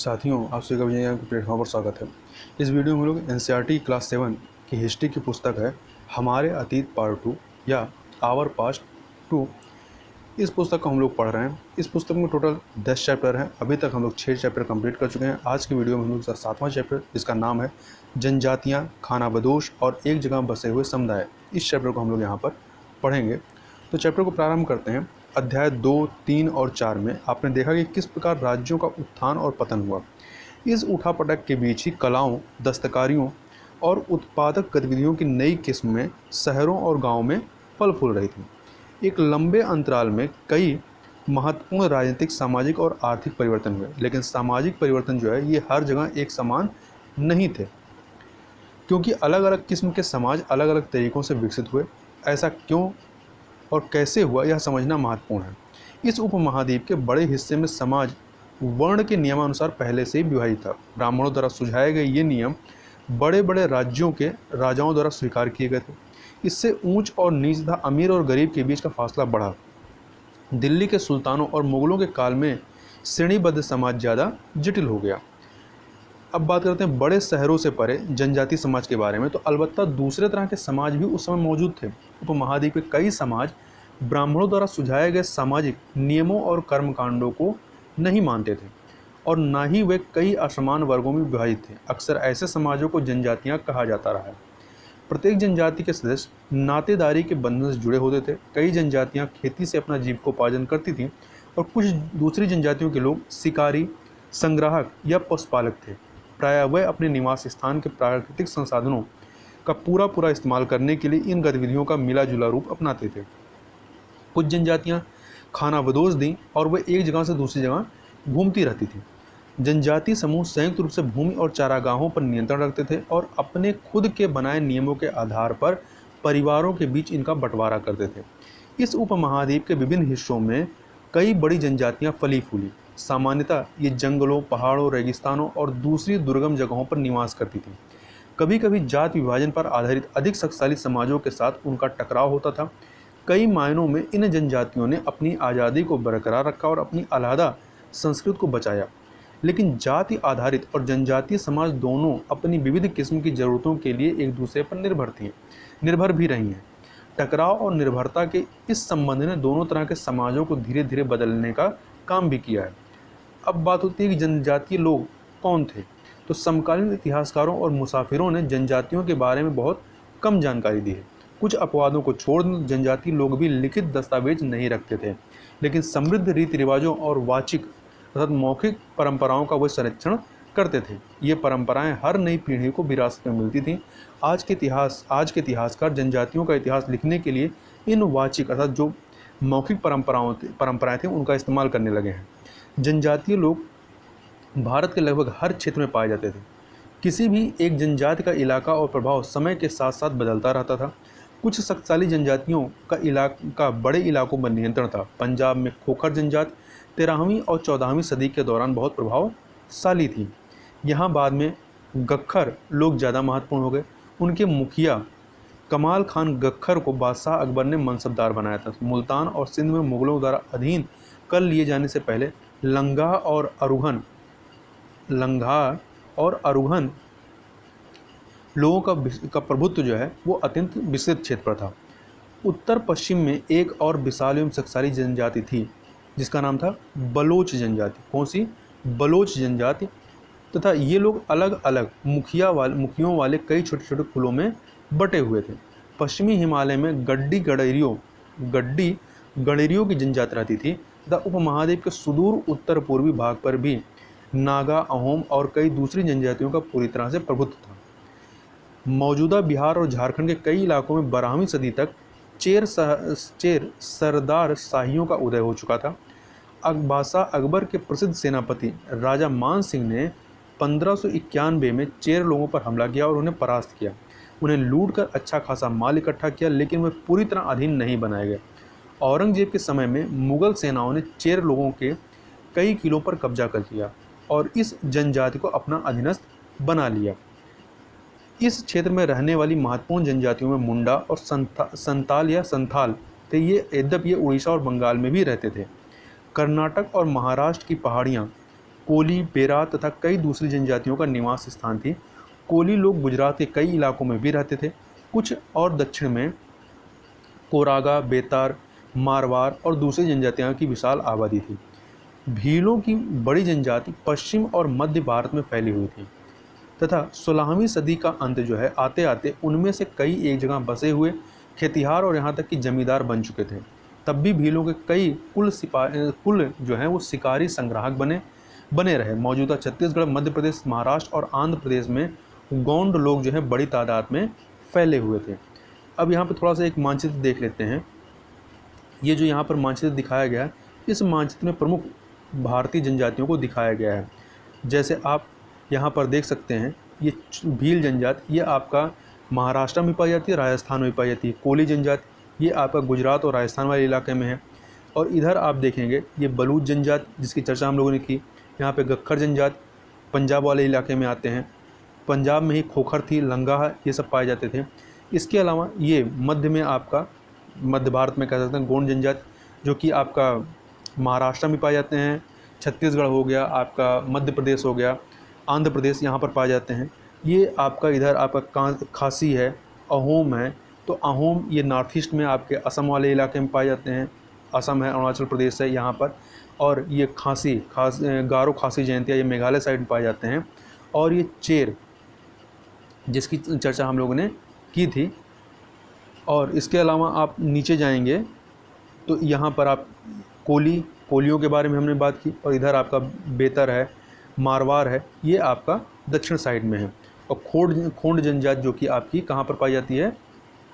साथियों, आप सभी का विजय के प्लेटफॉर्म पर स्वागत है। इस वीडियो में हम लोग एनसीईआरटी क्लास 7 की हिस्ट्री की पुस्तक है हमारे अतीत पार्ट 2 या आवर पास्ट 2। इस पुस्तक को हम लोग पढ़ रहे हैं। इस पुस्तक में टोटल 10 चैप्टर हैं। अभी तक हम लोग 6 चैप्टर कंप्लीट कर चुके हैं। आज की वीडियो में हम लोग 7वां चैप्टर, जिसका नाम है जनजातियाँ, खानाबदोश और एक जगह बसे हुए समुदाय, इस चैप्टर को हम लोग यहाँ पर पढ़ेंगे। तो चैप्टर को प्रारंभ करते हैं। अध्याय 2, 3 और 4 में आपने देखा कि किस प्रकार राज्यों का उत्थान और पतन हुआ। इस उठापटक के बीच ही कलाओं, दस्तकारियों और उत्पादक गतिविधियों की नई किस्म में शहरों और गांवों में फल फूल रही थी। एक लंबे अंतराल में कई महत्वपूर्ण राजनीतिक, सामाजिक और आर्थिक परिवर्तन हुए, लेकिन सामाजिक परिवर्तन जो है ये हर जगह एक समान नहीं थे, क्योंकि अलग अलग किस्म के समाज अलग अलग तरीकों से विकसित हुए। ऐसा क्यों और कैसे हुआ, यह समझना महत्वपूर्ण है। इस उपमहाद्वीप के बड़े हिस्से में समाज वर्ण के नियमानुसार पहले से ही विभाजित था। ब्राह्मणों द्वारा सुझाए गए ये नियम बड़े बड़े राज्यों के राजाओं द्वारा स्वीकार किए गए थे। इससे ऊंच और नीच तथा अमीर और गरीब के बीच का फासला बढ़ा। दिल्ली के सुल्तानों और मुगलों के काल में श्रेणीबद्ध समाज ज़्यादा जटिल हो गया। अब बात करते हैं बड़े शहरों से परे जनजाति समाज के बारे में। तो अलबत्ता दूसरे तरह के समाज भी उस समय मौजूद थे। उपमहाद्वीप के कई समाज ब्राह्मणों द्वारा सुझाए गए सामाजिक नियमों और कर्मकांडों को नहीं मानते थे, और ना ही वे कई असमान वर्गों में विभाजित थे। अक्सर ऐसे समाजों को जनजातियां कहा जाता रहा है। प्रत्येक जनजाति के सदस्य नातेदारी के बंधन से जुड़े होते थे। कई जनजातियां खेती से अपना जीविकोपार्जन करती थीं, और कुछ दूसरी जनजातियों के लोग शिकारी, संग्राहक या पशुपालक थे। प्रायः वे अपने निवास स्थान के प्राकृतिक संसाधनों का पूरा इस्तेमाल करने के लिए इन गतिविधियों का मिला जुला रूप अपनाते थे। कुछ जनजातियां खानाबदोश थीं और वे एक जगह से दूसरी जगह घूमती रहती थीं। जनजातीय समूह संयुक्त रूप से भूमि और चारागाहों पर नियंत्रण रखते थे और अपने खुद के बनाए नियमों के आधार पर परिवारों के बीच इनका बंटवारा करते थे। इस उपमहाद्वीप के विभिन्न हिस्सों में कई बड़ी जनजातियां फली फूली। सामान्यतः ये जंगलों, पहाड़ों, रेगिस्तानों और दूसरी दुर्गम जगहों पर निवास करती थीं। कभी कभी जाति विभाजन पर आधारित अधिक शक्तिशाली समाजों के साथ उनका टकराव होता था। कई मायनों में इन जनजातियों ने अपनी आज़ादी को बरकरार रखा और अपनी अलहदा संस्कृति को बचाया, लेकिन जाति आधारित और जनजातीय समाज दोनों अपनी विविध किस्म की ज़रूरतों के लिए एक दूसरे पर निर्भर भी रही हैं। टकराव और निर्भरता के इस संबंध ने दोनों तरह के समाजों को धीरे धीरे बदलने का काम भी किया है। अब बात होती है कि जनजातीय लोग कौन थे। तो समकालीन इतिहासकारों और मुसाफिरों ने जनजातियों के बारे में बहुत कम जानकारी दी है। कुछ अपवादों को छोड़ जनजातीय लोग भी लिखित दस्तावेज नहीं रखते थे, लेकिन समृद्ध रीति रिवाजों और वाचिक अर्थात मौखिक परंपराओं का वे संरक्षण करते थे। ये परंपराएं हर नई पीढ़ी को विरासत में मिलती थीं। आज के इतिहासकार जनजातियों का इतिहास लिखने के लिए इन वाचिक अर्थात जो मौखिक परंपराएं थीं उनका इस्तेमाल करने लगे हैं। जनजातीय लोग भारत के लगभग हर क्षेत्र में पाए जाते थे। किसी भी एक जनजाति का इलाका और प्रभाव समय के साथ साथ बदलता रहता था। कुछ शक्तिशाली जनजातियों का बड़े इलाकों पर नियंत्रण था। पंजाब में खोखर जनजाति 13वीं और 14वीं सदी के दौरान बहुत प्रभावशाली थी। यहाँ बाद में गख्खर लोग ज़्यादा महत्वपूर्ण हो गए। उनके मुखिया कमाल खान गख्खर को बादशाह अकबर ने मनसबदार बनाया था। मुल्तान और सिंध में मुगलों द्वारा अधीन कर लिए जाने से पहले लंगाह और अरुघन लोगों का प्रभुत्व जो है वो अत्यंत विस्तृत क्षेत्र पर था। उत्तर पश्चिम में एक और विशाल एवं शक्तिशाली जनजाति थी, जिसका नाम था बलोच जनजाति। कौन सी? बलोच जनजाति। तथा ये लोग अलग अलग मुखियों वाले कई छोटे छोटे कुलों में बटे हुए थे। पश्चिमी हिमालय में गड्डी गडेरियों की जनजाति रहती थी तथा उपमहाद्वीप के सुदूर उत्तर पूर्वी भाग पर भी नागा, अहोम और कई दूसरी जनजातियों का पूरी तरह से प्रभुत्व था। मौजूदा बिहार और झारखंड के कई इलाकों में 12वीं सदी तक चेर सरदार शाहियों का उदय हो चुका था। बादशाह अकबर के प्रसिद्ध सेनापति राजा मान सिंह ने 1591 में चेर लोगों पर हमला किया और उन्हें परास्त किया। उन्हें लूट कर अच्छा खासा माल इकट्ठा किया, लेकिन वे पूरी तरह अधीन नहीं बनाए गए। औरंगजेब के समय में मुगल सेनाओं ने चेर लोगों के कई किलों पर कब्जा कर लिया और इस जनजाति को अपना अधीनस्थ बना लिया। इस क्षेत्र में रहने वाली महत्वपूर्ण जनजातियों में मुंडा और संथाल थे। यद्यपि ये उड़ीसा और बंगाल में भी रहते थे। कर्नाटक और महाराष्ट्र की पहाड़ियाँ कोली, बेरा तथा कई दूसरी जनजातियों का निवास स्थान थी। कोली लोग गुजरात के कई इलाकों में भी रहते थे। कुछ और दक्षिण में कोरागा, बेतार, मारवाड़ और दूसरी जनजातियों की विशाल आबादी थी। भीलों की बड़ी जनजाति पश्चिम और मध्य भारत में फैली हुई थी तथा 16वीं सदी का अंत जो है आते आते उनमें से कई एक जगह बसे हुए खेतिहार और यहाँ तक कि जमींदार बन चुके थे। तब भी भीलों के कई कुल जो है वो शिकारी संग्राहक बने रहे। मौजूदा छत्तीसगढ़, मध्य प्रदेश, महाराष्ट्र और आंध्र प्रदेश में गौंड लोग जो है बड़ी तादाद में फैले हुए थे। अब यहाँ पर थोड़ा सा एक मानचित्र देख लेते हैं। ये जो यहाँ पर मानचित्र दिखाया गया है, इस मानचित्र में प्रमुख भारतीय जनजातियों को दिखाया गया है। जैसे आप यहाँ पर देख सकते हैं, ये भील जनजाति ये आपका महाराष्ट्र में पाई जाती है, राजस्थान में पाई जाती है। कोली जनजाति ये आपका गुजरात और राजस्थान वाले इलाके में है। और इधर आप देखेंगे ये बलूच जनजाति जिसकी चर्चा हम लोगों ने की। यहाँ पे गक्खर जनजाति पंजाब वाले इलाके में आते हैं। पंजाब में ही खोखर थी, लंगा ये सब पाए जाते थे। इसके अलावा ये मध्य में आपका मध्य भारत में कह सकते हैं गोंड जनजाति जो कि आपका महाराष्ट्र में पाए जाते हैं। छत्तीसगढ़ हो गया, आपका मध्य प्रदेश हो गया, आंध्र प्रदेश यहाँ पर पाए जाते हैं। ये आपका इधर आपका खासी है, अहोम है। तो अहोम ये नॉर्थ ईस्ट में आपके असम वाले इलाके में पाए जाते हैं। असम है, अरुणाचल प्रदेश है यहाँ पर। और ये गारो खासी जयंतिया ये मेघालय साइड में पाए जाते हैं। और ये चेर जिसकी चर्चा हम लोगों ने की थी। और इसके अलावा आप नीचे जाएंगे तो यहाँ पर आप कोलियों के बारे में हमने बात की। और इधर आपका बेतर है, मारवाड़ है, ये आपका दक्षिण साइड में है। और खोंड जनजाति जो कि आपकी कहाँ पर पाई जाती है,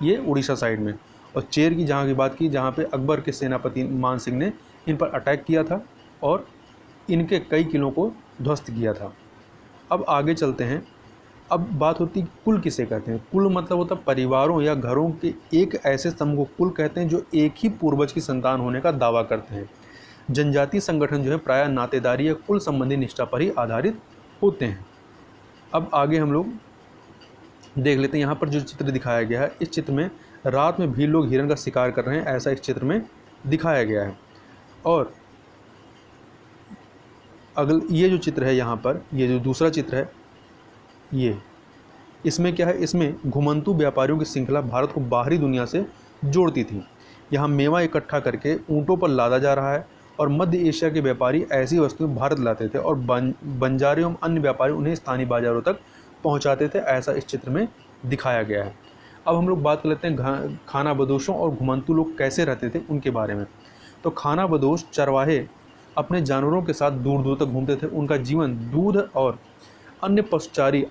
ये उड़ीसा साइड में। और चेर की जहाँ की बात की, जहाँ पे अकबर के सेनापति मान सिंह ने इन पर अटैक किया था और इनके कई किलों को ध्वस्त किया था। अब आगे चलते हैं। अब बात होती है कुल किसे कहते हैं। कुल मतलब होता है परिवारों या घरों के एक ऐसे समूह को कुल कहते हैं जो एक ही पूर्वज की संतान होने का दावा करते हैं। जनजातीय संगठन जो है प्रायः नातेदारी या कुल संबंधी निष्ठा पर ही आधारित होते हैं। अब आगे हम लोग देख लेते हैं। यहाँ पर जो चित्र दिखाया गया है, इस चित्र में रात में भील लोग हिरण का शिकार कर रहे हैं, ऐसा इस चित्र में दिखाया गया है। और ये जो चित्र है यहाँ पर, ये जो दूसरा चित्र है, ये इसमें क्या है, इसमें घुमंतू व्यापारियों की श्रृंखला भारत को बाहरी दुनिया से जोड़ती थी। यहाँ मेवा इकट्ठा करके ऊँटों पर लादा जा रहा है और मध्य एशिया के व्यापारी ऐसी वस्तुएं भारत लाते थे और बंजारे एवं अन्य व्यापारी उन्हें स्थानीय बाजारों तक पहुंचाते थे, ऐसा इस चित्र में दिखाया गया है। अब हम लोग बात कर लेते हैं खाना बदोशों और घुमंतू लोग कैसे रहते थे उनके बारे में। तो खाना बदोश चरवाहे अपने जानवरों के साथ दूर दूर तक घूमते थे। उनका जीवन दूध और अन्य पशुचारी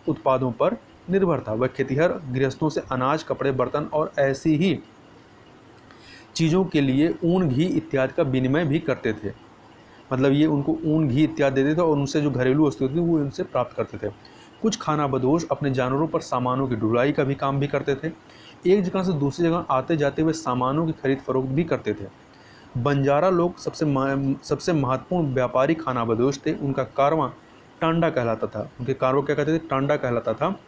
उत्पादों पर निर्भर था। वह खेतिहर गृहस्थों से अनाज, कपड़े, बर्तन और ऐसी ही चीज़ों के लिए ऊन, घी इत्यादि का विनिमय भी करते थे। मतलब ये उनको ऊन, घी इत्यादि देते थे और उनसे जो घरेलू वस्तु थी वो इनसे प्राप्त करते थे। कुछ खाना बदोश अपने जानवरों पर सामानों की ढुलाई का भी काम भी करते थे। एक जगह से दूसरी जगह आते जाते हुए सामानों की खरीद फरोख्त भी करते थे। बंजारा लोग सबसे महत्वपूर्ण व्यापारी खाना बदोश थे। उनका कारवां टांडा कहलाता था। उनके कारवां क्या कहते थे, टांडा कहलाता था।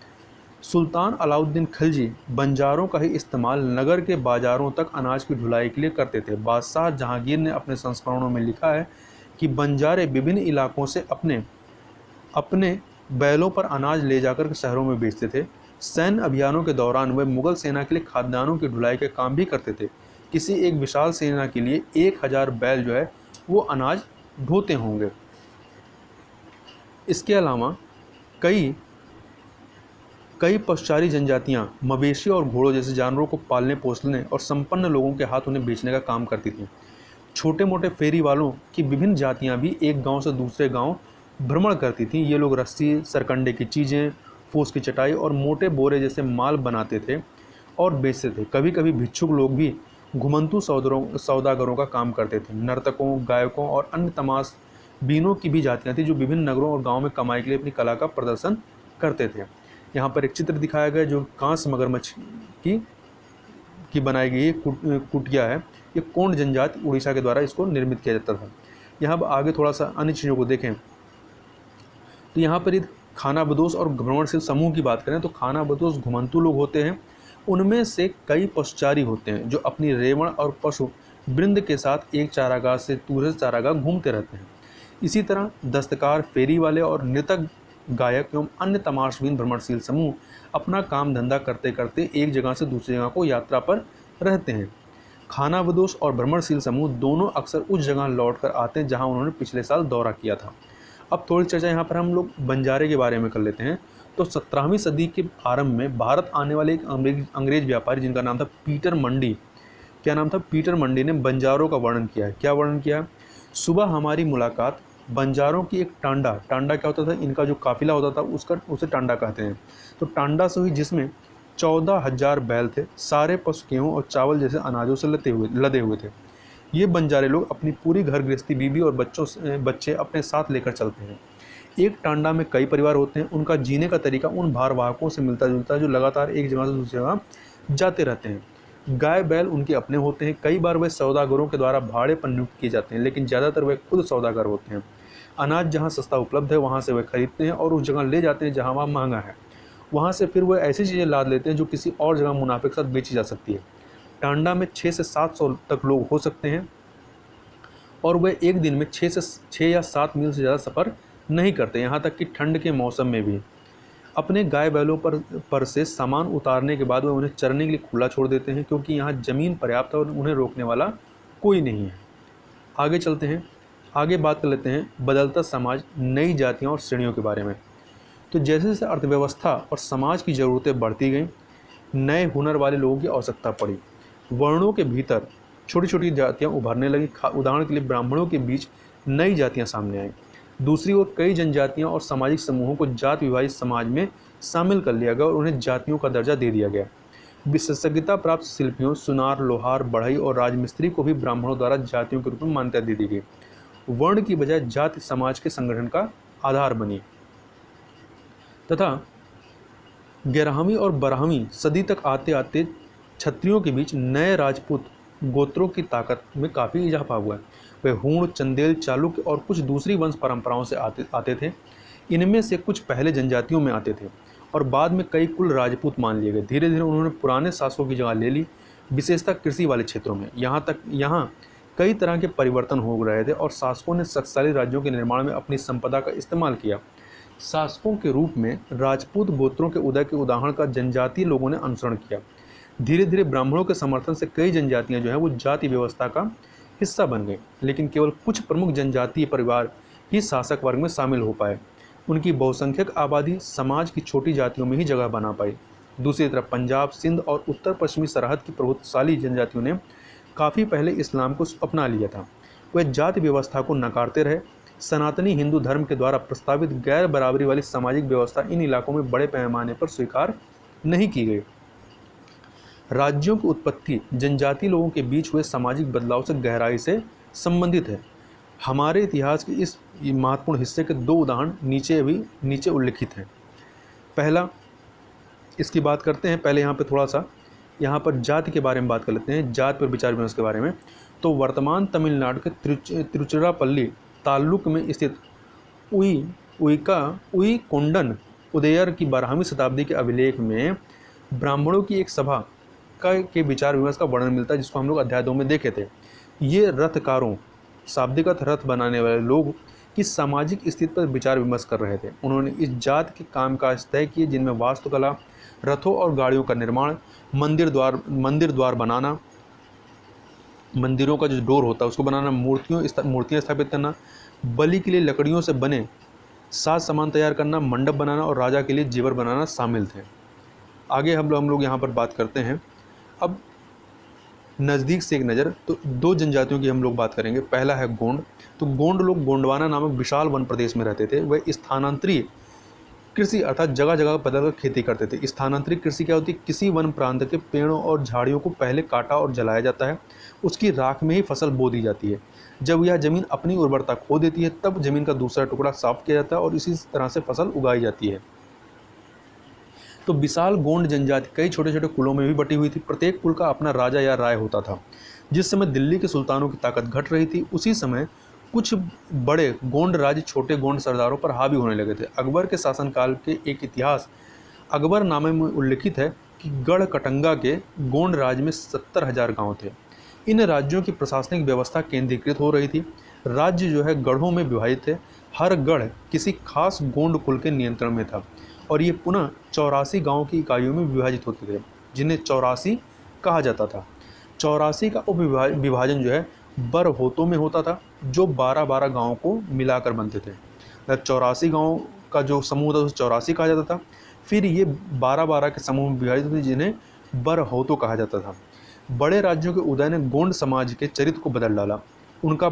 सुल्तान अलाउद्दीन खिलजी बंजारों का ही इस्तेमाल नगर के बाजारों तक अनाज की ढुलाई के लिए करते थे। बादशाह जहांगीर ने अपने संस्मरणों में लिखा है कि बंजारे विभिन्न इलाकों से अपने बैलों पर अनाज ले जाकर शहरों में बेचते थे। सैन्य अभियानों के दौरान वे मुगल सेना के लिए खाद्यान्नों की ढुलाई का काम भी करते थे। किसी एक विशाल सेना के लिए 1000 बैल जो है वो अनाज ढोते होंगे। इसके अलावा कई पशुचारी जनजातियां मवेशी और घोड़ों जैसे जानवरों को पालने, पोसने और संपन्न लोगों के हाथ उन्हें बेचने का काम करती थी। छोटे मोटे फेरी वालों की विभिन्न जातियां भी एक गांव से दूसरे गांव भ्रमण करती थीं। ये लोग रस्सी, सरकंडे की चीज़ें, फूस की चटाई और मोटे बोरे जैसे माल बनाते थे और बेचते थे। कभी कभी भिक्षुक लोग भी घुमंतू सौदागरों का काम करते थे। नर्तकों, गायकों और अन्य तमाशबीनों की भी जातियाँ थी जो विभिन्न नगरों और गाँव में कमाई के लिए अपनी कला का प्रदर्शन करते थे। यहाँ पर एक चित्र दिखाया गया जो कांस मगरमच्छ की बनाई गई कुटिया है। ये कोंड जनजाति उड़ीसा के द्वारा इसको निर्मित किया जाता था। यहाँ पर आगे थोड़ा सा अन्य चीज़ों को देखें तो यहाँ पर खाना बदोश और भ्रमणशील समूह की बात करें तो खाना बदोश घुमंतू लोग होते हैं। उनमें से कई पशुचारी होते हैं जो अपनी रेवण और पशु वृंद के साथ एक चारागाह से दूसरे चारागाह घूमते रहते हैं। इसी तरह दस्तकार, फेरी वाले और नृतक, गायक एवं अन्य तमाशबीन भ्रमणशील समूह अपना काम धंधा करते करते एक जगह से दूसरी जगह को यात्रा पर रहते हैं। खानाबदोश और भ्रमणशील समूह दोनों अक्सर उस जगह लौट कर आते हैं जहां उन्होंने पिछले साल दौरा किया था। अब थोड़ी चर्चा यहाँ पर हम लोग बंजारे के बारे में कर लेते हैं। तो 17वीं सदी के आरंभ में भारत आने वाले एक अंग्रेज व्यापारी जिनका नाम था पीटर मंडी, क्या नाम था, पीटर मंडी ने बंजारों का वर्णन किया है। क्या वर्णन किया है? सुबह हमारी मुलाकात बंजारों की एक टांडा, टांडा क्या होता था, इनका जो काफिला होता था उसे टांडा कहते हैं, तो टांडा से हुई जिसमें 14,000 बैल थे, सारे पशु गेहूँ और चावल जैसे अनाजों से लदे हुए थे। ये बंजारे लोग अपनी पूरी घर गृहस्थी, बीबी और बच्चे अपने साथ लेकर चलते हैं। एक टांडा में कई परिवार होते हैं। उनका जीने का तरीका उन भारवाहकों से मिलता जुलता है जो लगातार एक जगह से दूसरी जगह जाते रहते हैं। गाय बैल उनके अपने होते हैं। कई बार वे सौदागरों के द्वारा भाड़े पर नियुक्त किए जाते हैं, लेकिन ज़्यादातर वे खुद सौदागर होते हैं। अनाज जहाँ सस्ता उपलब्ध है वहाँ से वे खरीदते हैं और उस जगह ले जाते हैं जहाँ वहाँ महंगा है। वहाँ से फिर वे ऐसी चीज़ें लाद लेते हैं जो किसी और जगह मुनाफे के साथ बेची जा सकती है। टांडा में 6 से 700 तक लोग हो सकते हैं और वे एक दिन में 6 या 7 मील से ज़्यादा सफ़र नहीं करते, यहाँ तक कि ठंड के मौसम में भी। अपने गाय बैलों पर से सामान उतारने के बाद वे उन्हें चरने के लिए खुला छोड़ देते हैं, क्योंकि यहाँ ज़मीन पर्याप्त है और उन्हें रोकने वाला कोई नहीं है। आगे चलते हैं, आगे बात कर लेते हैं बदलता समाज, नई जातियों और श्रेणियों के बारे में। तो जैसे जैसे अर्थव्यवस्था और समाज की ज़रूरतें बढ़ती गईं, नए हुनर वाले लोगों की आवश्यकता पड़ी। वर्णों के भीतर छोटी छोटी जातियाँ उभरने लगी। उदाहरण के लिए ब्राह्मणों के बीच नई जातियाँ सामने आईं। दूसरी ओर कई जनजातियाँ और सामाजिक समूहों को जाति विभाजित समाज में शामिल कर लिया गया और उन्हें जातियों का दर्जा दे दिया गया। विशेषज्ञता प्राप्त शिल्पियों, सुनार, लोहार, बढ़ई और राजमिस्त्री को भी ब्राह्मणों द्वारा जातियों के रूप में मान्यता दे दी गई। वर्ण की बजाय जाति समाज के संगठन का आधार बनी तथा 11वीं और 12वीं सदी तक आते आते क्षत्रियों के बीच नए राजपूत गोत्रों की ताकत में काफ़ी इजाफा हुआ। वे हूण, चंदेल, चालुक्य और कुछ दूसरी वंश परंपराओं से आते थे। इनमें से कुछ पहले जनजातियों में आते थे और बाद में कई कुल राजपूत मान लिए गए। धीरे धीरे उन्होंने पुराने शासकों की जगह ले ली, विशेषतः कृषि वाले क्षेत्रों में। यहाँ कई तरह के परिवर्तन हो रहे थे और शासकों ने शक्तिशाली राज्यों के निर्माण में अपनी संपदा का इस्तेमाल किया। शासकों के रूप में राजपूत गोत्रों के उदय के उदाहरण का जनजातीय लोगों ने अनुसरण किया। धीरे धीरे ब्राह्मणों के समर्थन से कई जनजातियां जो है वो जाति व्यवस्था का हिस्सा बन गई, लेकिन केवल कुछ प्रमुख जनजातीय परिवार ही शासक वर्ग में शामिल हो पाए। उनकी बहुसंख्यक आबादी समाज की छोटी जातियों में ही जगह बना पाई। दूसरी तरफ पंजाब, सिंध और उत्तर पश्चिमी सरहद की प्रभुत्वशाली जनजातियों ने काफ़ी पहले इस्लाम को अपना लिया था। वे जाति व्यवस्था को नकारते रहे। सनातनी हिंदू धर्म के द्वारा प्रस्तावित गैर बराबरी वाली सामाजिक व्यवस्था इन इलाकों में बड़े पैमाने पर स्वीकार नहीं की गई। राज्यों की उत्पत्ति जनजातीय लोगों के बीच हुए सामाजिक बदलाव से गहराई से संबंधित है। हमारे इतिहास के इस महत्वपूर्ण हिस्से के 2 उदाहरण नीचे उल्लिखित हैं। पहला, इसकी बात करते हैं। पहले यहाँ पर जाति के बारे में बात कर लेते हैं, जाति पर विचार विमर्श के बारे में। तो वर्तमान तमिलनाडु के तिरुचिरापल्ली ताल्लुक में स्थित उईकोंडन उदयर की 12वीं शताब्दी के अभिलेख में ब्राह्मणों की एक सभा के विचार विमर्श का वर्णन मिलता है, जिसको हम लोग अध्याय 2 में देखे थे। ये रथकारों, शाब्दिक अर्थ रथ बनाने वाले लोग की सामाजिक स्थिति पर विचार विमर्श कर रहे थे। उन्होंने इस जाति के कामकाज तय किए जिनमें वास्तुकला, रथों और गाड़ियों का निर्माण, मंदिर द्वार बनाना, मंदिरों का जो डोर होता है उसको बनाना, मूर्तियाँ स्थापित करना, बलि के लिए लकड़ियों से बने साज सामान तैयार करना, मंडप बनाना और राजा के लिए जेवर बनाना शामिल थे। आगे हम लोग यहाँ पर बात करते हैं। अब नज़दीक से एक नज़र, तो 2 जनजातियों की हम लोग बात करेंगे। पहला है गोंड। तो गोंड लोग गोंडवाना नामक विशाल वन प्रदेश में रहते थे। वे स्थानांतरी कृषि अर्थात जगह जगह बदलकर खेती करते थे। स्थानांतरित कृषि क्या होती है? किसी वन प्रांत के पेड़ों और झाड़ियों को पहले काटा और जलाया जाता है, उसकी राख में ही फसल बो दी जाती है। जब यह जमीन अपनी उर्वरता खो देती है तब जमीन का दूसरा टुकड़ा साफ किया जाता है और इसी तरह से फसल उगाई जाती है। तो विशाल गोंड जनजाति कई छोटे छोटे कुलों में भी बटी हुई थी। प्रत्येक कुल का अपना राजा या राय होता था। जिस समय दिल्ली के सुल्तानों की ताकत घट रही थी, उसी समय कुछ बड़े गोंड राज्य छोटे गोंड सरदारों पर हावी होने लगे थे। अकबर के शासनकाल के एक इतिहास अकबरनामे में उल्लिखित है कि गढ़ कटंगा के गोंड राज्य में 70,000 गाँव थे। इन राज्यों की प्रशासनिक व्यवस्था केंद्रीकृत हो रही थी। राज्य जो है गढ़ों में विभाजित थे। हर गढ़ किसी खास गोंड कुल के नियंत्रण में था और ये पुनः 84 गांव की इकाइयों में विभाजित होते थे, जिन्हें 84 कहा जाता था। 84 का विभाजन जो है बरहोतों में होता था, जो 12-12 गाँव को मिलाकर बनते थे। 84 गाँव का जो समूह था उसे 84 कहा जाता था। फिर ये 12-12 के समूह में विभाजित थे, जिन्हें बरहोतो कहा जाता था। बड़े राज्यों के उदय ने गोंड समाज के चरित्र को बदल डाला। उनका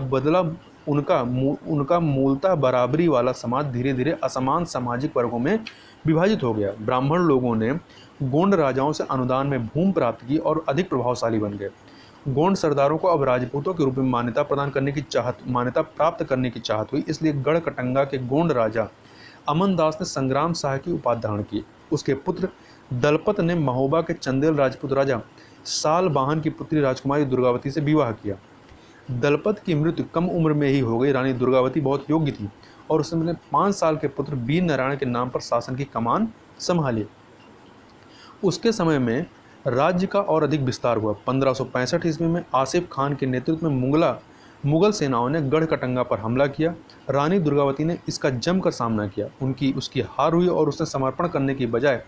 मूलतः बराबरी वाला समाज धीरे धीरे असमान सामाजिक वर्गों में विभाजित हो गया। ब्राह्मण लोगों ने गोंड राजाओं से अनुदान में भूमि प्राप्त की और अधिक प्रभावशाली बन गए। गोंड सरदारों को अब राजपूतों के रूप में मान्यता प्राप्त करने की चाहत हुई, इसलिए गढ़कटंगा के गोंड राजा अमनदास ने संग्राम शाह की उपाधि धारण की। उसके पुत्र दलपत ने महोबा के चंदेल राजपूत राजा सालबाहन की पुत्री राजकुमारी दुर्गावती से विवाह किया। दलपत की मृत्यु कम उम्र में ही हो गई। रानी दुर्गावती बहुत योग्य थी और उसने अपने 5 साल के पुत्र वीर नारायण के नाम पर शासन की कमान संभाली। उसके समय में राज्य का और अधिक विस्तार हुआ। 1565 ईस्वी में आसिफ खान के नेतृत्व में मुगल सेनाओं ने गढ़कटंगा पर हमला किया। रानी दुर्गावती ने इसका जमकर सामना किया। उसकी हार हुई और उसने समर्पण करने की बजाय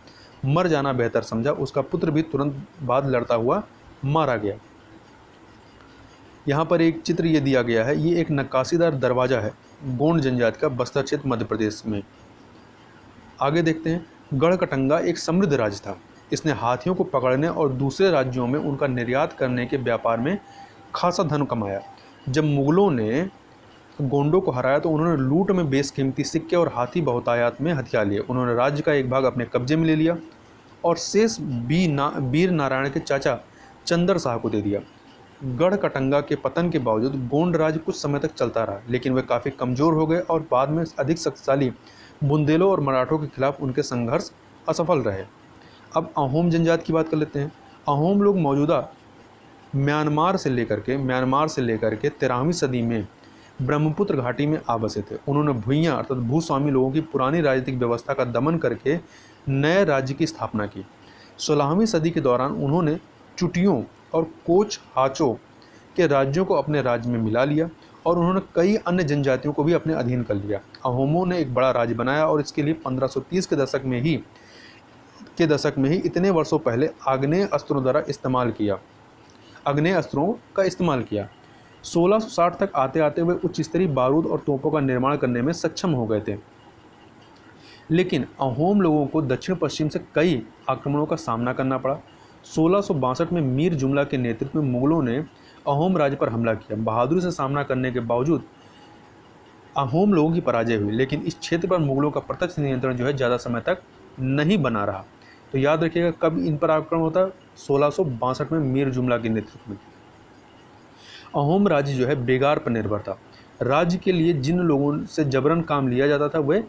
मर जाना बेहतर समझा। उसका पुत्र भी तुरंत बाद लड़ता हुआ मारा गया। यहाँ पर एक चित्र ये दिया गया है, ये एक नक्काशीदार दरवाज़ा है गोंड जनजाति का, बस्तर क्षेत्र मध्य प्रदेश में। आगे देखते हैं। गढ़कटंगा एक समृद्ध राज्य था। इसने हाथियों को पकड़ने और दूसरे राज्यों में उनका निर्यात करने के व्यापार में खासा धन कमाया। जब मुगलों ने गोंडों को हराया तो उन्होंने लूट में बेशकीमती सिक्के और हाथी बहुतायत में हथियार लिए। उन्होंने राज्य का एक भाग अपने कब्जे में ले लिया और शेष वीर नारायण के चाचा चंदर शाह को दे दिया। गढ़कटंगा के पतन के बावजूद गोंड राज्य कुछ समय तक चलता रहा, लेकिन वे काफ़ी कमज़ोर हो गए और बाद में अधिक शक्तिशाली बुंदेलों और मराठों के खिलाफ उनके संघर्ष असफल रहे। अब अहोम जनजाति की बात कर लेते हैं। अहोम लोग मौजूदा म्यांमार से लेकर के 13वीं सदी में ब्रह्मपुत्र घाटी में आ बसे थे। उन्होंने भुइयाँ अर्थात भूस्वामी लोगों की पुरानी राजनीतिक व्यवस्था का दमन करके नए राज्य की स्थापना की। 16वीं सदी के दौरान उन्होंने चुटियों और कोच हाचो के राज्यों को अपने राज्य में मिला लिया और उन्होंने कई अन्य जनजातियों को भी अपने अधीन कर लिया। अहोमों ने एक बड़ा राज्य बनाया और इसके लिए 1530 के दशक में ही इतने वर्षों पहले आग्नेय अस्त्रों का इस्तेमाल किया। 1660 तक आते आते वे उच्च स्तरीय बारूद और तोपों का निर्माण करने में सक्षम हो गए थे, लेकिन अहोम लोगों को दक्षिण पश्चिम से कई आक्रमणों का सामना करना पड़ा। 1662 में मीर जुमला के नेतृत्व में मुगलों ने अहोम राज्य पर हमला किया। बहादुरी से सामना करने के बावजूद अहोम लोगों की पराजय हुई, लेकिन इस क्षेत्र पर मुगलों का प्रत्यक्ष नियंत्रण जो है ज़्यादा समय तक नहीं बना रहा। तो याद रखिएगा कब इन पर आक्रमण होता है, 1662 में मीर जुमला के नेतृत्व में। अहोम राज्य जो है बेगार पर निर्भर था। राज्य के लिए जिन लोगों से जबरन काम लिया जाता था वे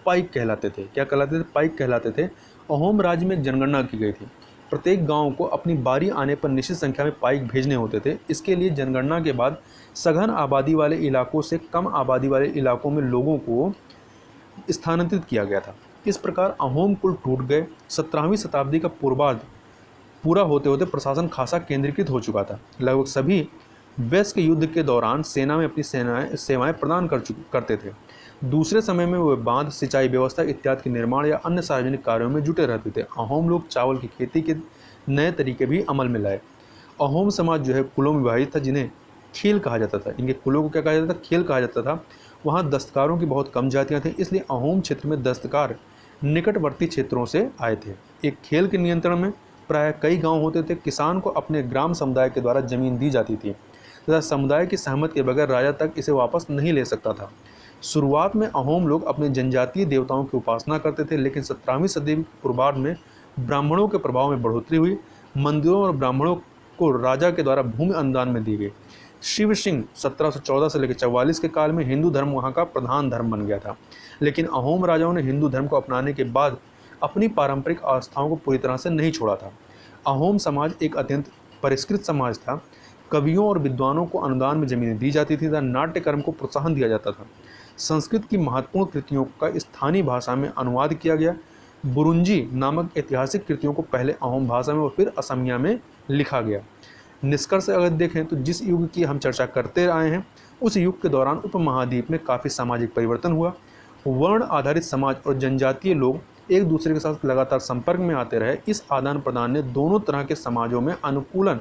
पाइक कहलाते थे। क्या कहलाते थे? पाइक कहलाते थे। अहोम राज्य में एक जनगणना की गई थी। प्रत्येक गांव को अपनी बारी आने पर निश्चित संख्या में पाइक भेजने होते थे। इसके लिए जनगणना के बाद सघन आबादी वाले इलाकों से कम आबादी वाले इलाकों में लोगों को स्थानांतरित किया गया था। इस प्रकार अहोम कुल टूट गए। 17वीं शताब्दी का पूर्वार्ध पूरा होते होते प्रशासन खासा केंद्रीकृत हो चुका था। लगभग सभी वैश्य युद्ध के दौरान सेना में अपनी सेवाएं प्रदान करते थे। दूसरे समय में वे बांध, सिंचाई व्यवस्था इत्यादि के निर्माण या अन्य सार्वजनिक कार्यों में जुटे रहते थे। अहोम लोग चावल की खेती के नए तरीके भी अमल में लाए। अहोम समाज जो है कुलों में विभाजित था, जिन्हें खेल कहा जाता था। इनके कुलों को क्या कहा जाता था? खेल कहा जाता था। वहाँ दस्तकारों की बहुत कम जातियाँ थीं, इसलिए अहोम क्षेत्र में दस्तकार निकटवर्ती क्षेत्रों से आए थे। एक खेल के नियंत्रण में प्रायः कई गाँव होते थे। किसान को अपने ग्राम समुदाय के द्वारा जमीन दी जाती थी तथा समुदाय की सहमति के बगैर राजा तक इसे वापस नहीं ले सकता था। शुरुआत में अहोम लोग अपने जनजातीय देवताओं की उपासना करते थे, लेकिन 17वीं सदी पूर्वार्ध में ब्राह्मणों के प्रभाव में बढ़ोतरी हुई। मंदिरों और ब्राह्मणों को राजा के द्वारा भूमि अनुदान में दी गई। शिव सिंह 1714 से लेकर 44 के काल में हिंदू धर्म वहाँ का प्रधान धर्म बन गया था, लेकिन अहोम राजाओं ने हिंदू धर्म को अपनाने के बाद अपनी पारंपरिक आस्थाओं को पूरी तरह से नहीं छोड़ा था। अहोम समाज एक अत्यंत परिष्कृत समाज था। कवियों और विद्वानों को अनुदान में जमीनें दी जाती थी तथा नाट्य कर्म को प्रोत्साहन दिया जाता था। संस्कृत की महत्वपूर्ण कृतियों का स्थानीय भाषा में अनुवाद किया गया। बुरुंजी नामक ऐतिहासिक कृतियों को पहले अहोम भाषा में और फिर असमिया में लिखा गया। निष्कर्ष अगर देखें तो जिस युग की हम चर्चा करते आए हैं उस युग के दौरान उपमहाद्वीप में काफ़ी सामाजिक परिवर्तन हुआ। वर्ण आधारित समाज और जनजातीय लोग एक दूसरे के साथ लगातार संपर्क में आते रहे। इस आदान प्रदान ने दोनों तरह के समाजों में अनुकूलन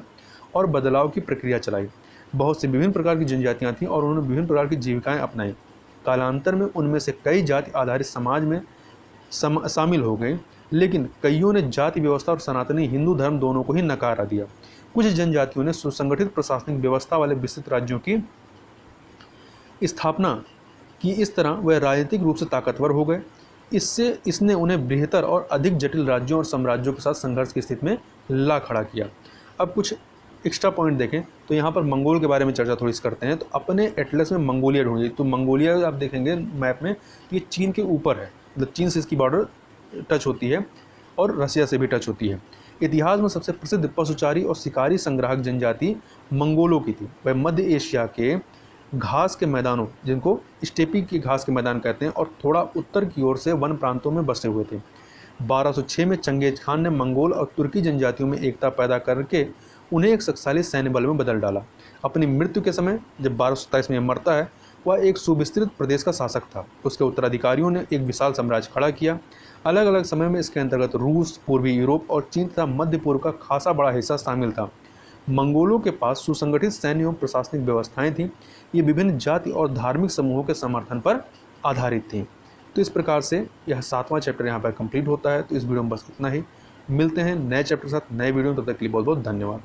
और बदलाव की प्रक्रिया चलाई। बहुत सी विभिन्न प्रकार की जनजातियां थीं और उन्होंने विभिन्न प्रकार की जीविकाएं अपनाई। कालांतर में उनमें से कई जाति आधारित समाज में शामिल हो गई, लेकिन कईयों ने जाति व्यवस्था और सनातनी हिंदू धर्म दोनों को ही नकारा दिया। कुछ जनजातियों ने सुसंगठित प्रशासनिक व्यवस्था वाले विस्तृत राज्यों की स्थापना की। इस तरह वह राजनीतिक रूप से ताकतवर हो गए। इसने उन्हें बेहतर और अधिक जटिल राज्यों और साम्राज्यों के साथ संघर्ष की स्थिति में ला खड़ा किया। अब कुछ एक्स्ट्रा पॉइंट देखें तो यहाँ पर मंगोल के बारे में चर्चा थोड़ी सी करते हैं। तो अपने एटलस में मंगोलिया ढूंढिए, तो मंगोलिया आप देखेंगे मैप में ये चीन के ऊपर है, मतलब चीन से इसकी बॉर्डर टच होती है और रसिया से भी टच होती है। इतिहास में सबसे प्रसिद्ध पशुचारी और शिकारी संग्राहक जनजाति मंगोलों की थी। वह मध्य एशिया के घास के मैदानों, जिनको स्टेपी के घास के मैदान कहते हैं, और थोड़ा उत्तर की ओर से वन प्रांतों में बसे हुए थे। 1206 में चंगेज खान ने मंगोल और तुर्की जनजातियों में एकता पैदा करके उन्हें एक शक्तिशाली सैन्य बल में बदल डाला। अपनी मृत्यु के समय जब 1227 में मरता है, वह एक सुविस्तृत प्रदेश का शासक था। उसके उत्तराधिकारियों ने एक विशाल साम्राज्य खड़ा किया। अलग अलग समय में इसके अंतर्गत रूस, पूर्वी यूरोप और चीन तथा मध्य पूर्व का खासा बड़ा हिस्सा शामिल था। मंगोलों के पास सुसंगठित सैन्य एवं प्रशासनिक व्यवस्थाएं थीं। ये विभिन्न जाति और धार्मिक समूहों के समर्थन पर आधारित थीं। तो इस प्रकार से यह 7वां चैप्टर यहाँ पर कंप्लीट होता है। तो इस वीडियो में बस इतना ही। मिलते हैं नए चैप्टर के साथ नए वीडियो में, तब तक के लिए बहुत बहुत धन्यवाद।